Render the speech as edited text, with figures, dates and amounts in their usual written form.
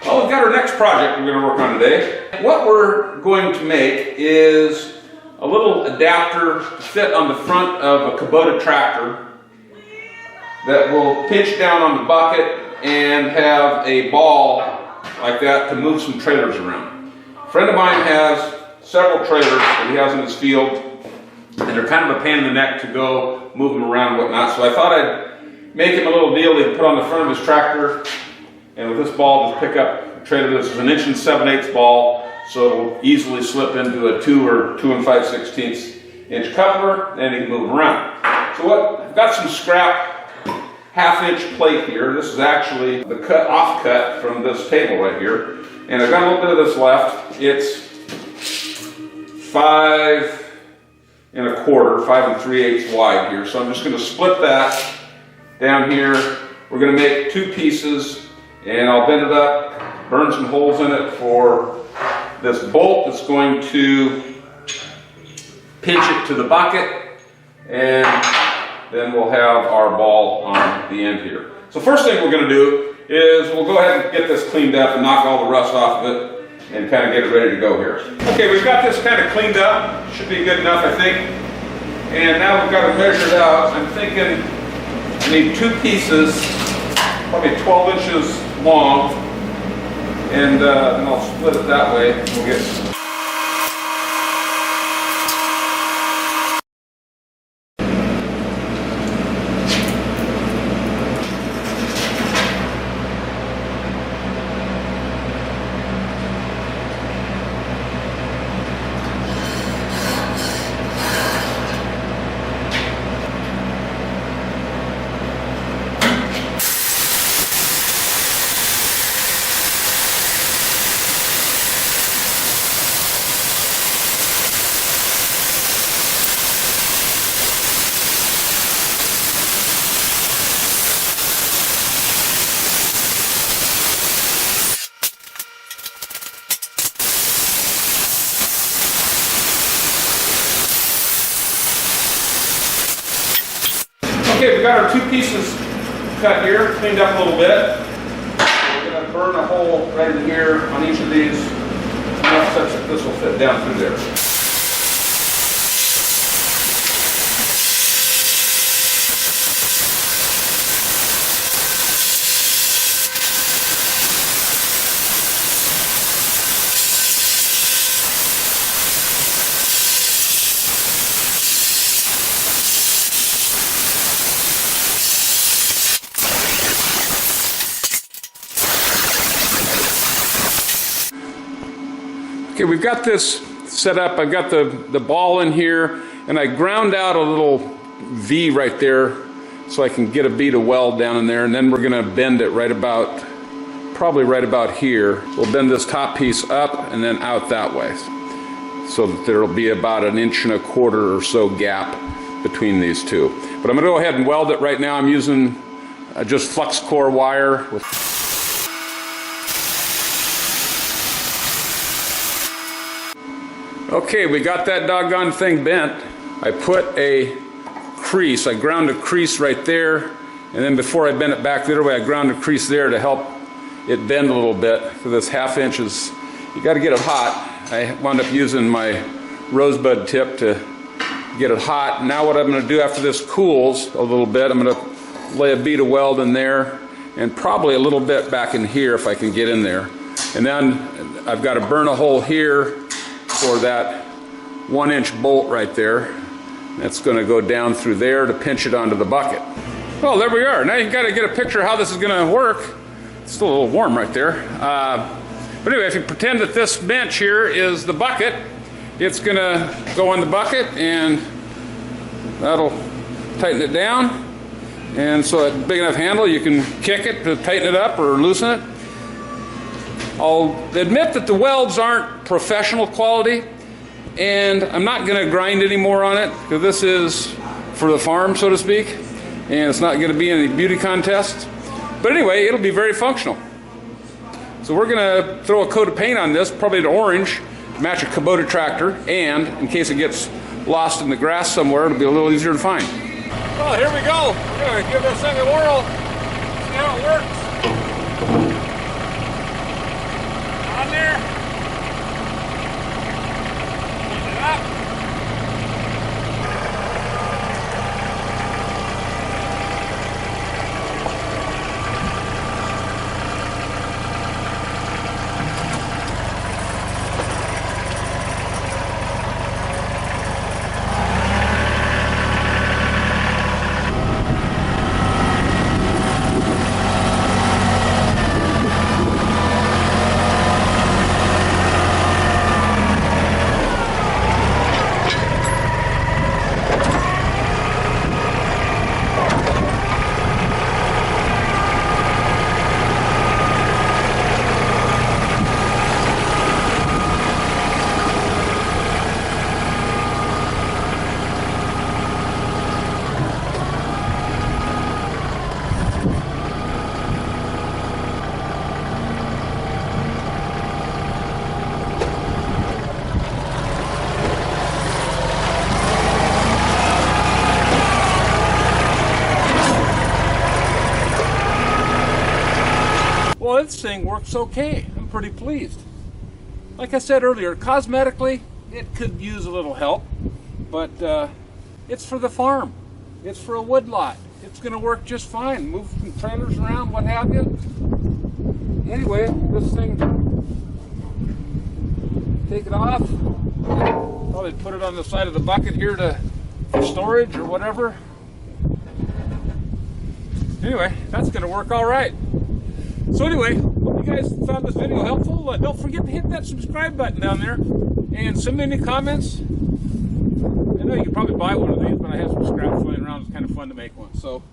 Well, we've got our next project we're going to work on today. What we're going to make is a little adapter to fit on the front of a Kubota tractor that will pinch down on the bucket and have a ball like that to move some trailers around. A friend of mine has several trailers that he has in his field, and they're kind of a pain in the neck to go move them around and whatnot, so I thought I'd make him a little deal he'd put on the front of his tractor, and with this ball just pick up a trailer. This is an 1 7/8" ball, so it'll easily slip into a 2 or 2 5/16" inch coupler, and he can move them around. So I've got some scrap 1/2 inch plate here. This is actually the offcut from this table right here, and I've got a little bit of this left. It's 5 1/4, 5 3/8 wide here. So I'm just going to split that down here. We're going to make 2 pieces, and I'll bend it up, burn some holes in it for this bolt that's going to pinch it to the bucket, and then we'll have our ball on the end here. So first thing we're going to do is we'll go ahead and get this cleaned up and knock all the rust off of it and kind of get it ready to go here. Okay, we've got this kind of cleaned up. Should be good enough, I think. And now we've got it measured out. I'm thinking I need 2 pieces, probably 12 inches long, and I'll split it that way. We'll get Okay, we've got our 2 pieces cut here, cleaned up a little bit. We're going to burn a hole right in here on each of these, enough such that this will fit down through there. Okay, we've got this set up. I've got the ball in here, and I ground out a little V right there so I can get a bead of weld down in there, and then we're going to bend it probably right about here. We'll bend this top piece up and then out that way, so that there will be about 1 1/4 inch or so gap between these two. But I'm going to go ahead and weld it right now. I'm using just flux core wire with Okay, we got that doggone thing bent. I put a crease, I ground a crease right there, and then before I bend it back the other way, I ground a crease there to help it bend a little bit. So this 1/2 inch is, you got to get it hot. I wound up using my rosebud tip to get it hot. Now what I'm going to do after this cools a little bit, I'm going to lay a bead of weld in there, and probably a little bit back in here if I can get in there. And then I've got to burn a hole here for that 1 inch bolt right there. That's going to go down through there to pinch it onto the bucket. Well, there we are. Now you got to get a picture of how this is going to work. It's still a little warm right there. But anyway, if you pretend that this bench here is the bucket, it's going to go on the bucket, and that'll tighten it down. And so that big enough handle, you can kick it to tighten it up or loosen it. I'll admit that the welds aren't professional quality, and I'm not going to grind any more on it, because this is for the farm, so to speak, and it's not going to be in any beauty contest. But anyway, it'll be very functional. So we're going to throw a coat of paint on this, probably an orange, match a Kubota tractor, and in case it gets lost in the grass somewhere, it'll be a little easier to find. Well, here we go. We're going to give this thing a whirl, see how it works. thing works okay. I'm pretty pleased. Like I said earlier, cosmetically, it could use a little help, but it's for the farm. It's for a woodlot. It's going to work just fine. Move some trailers around, what have you. Anyway, this thing, take it off. Probably put it on the side of the bucket here for storage or whatever. Anyway, that's going to work all right. So anyway, hope you guys found this video helpful. Don't forget to hit that subscribe button down there and send me any comments. I know you can probably buy one of these, but I have some scraps laying around. It's kind of fun to make one. So.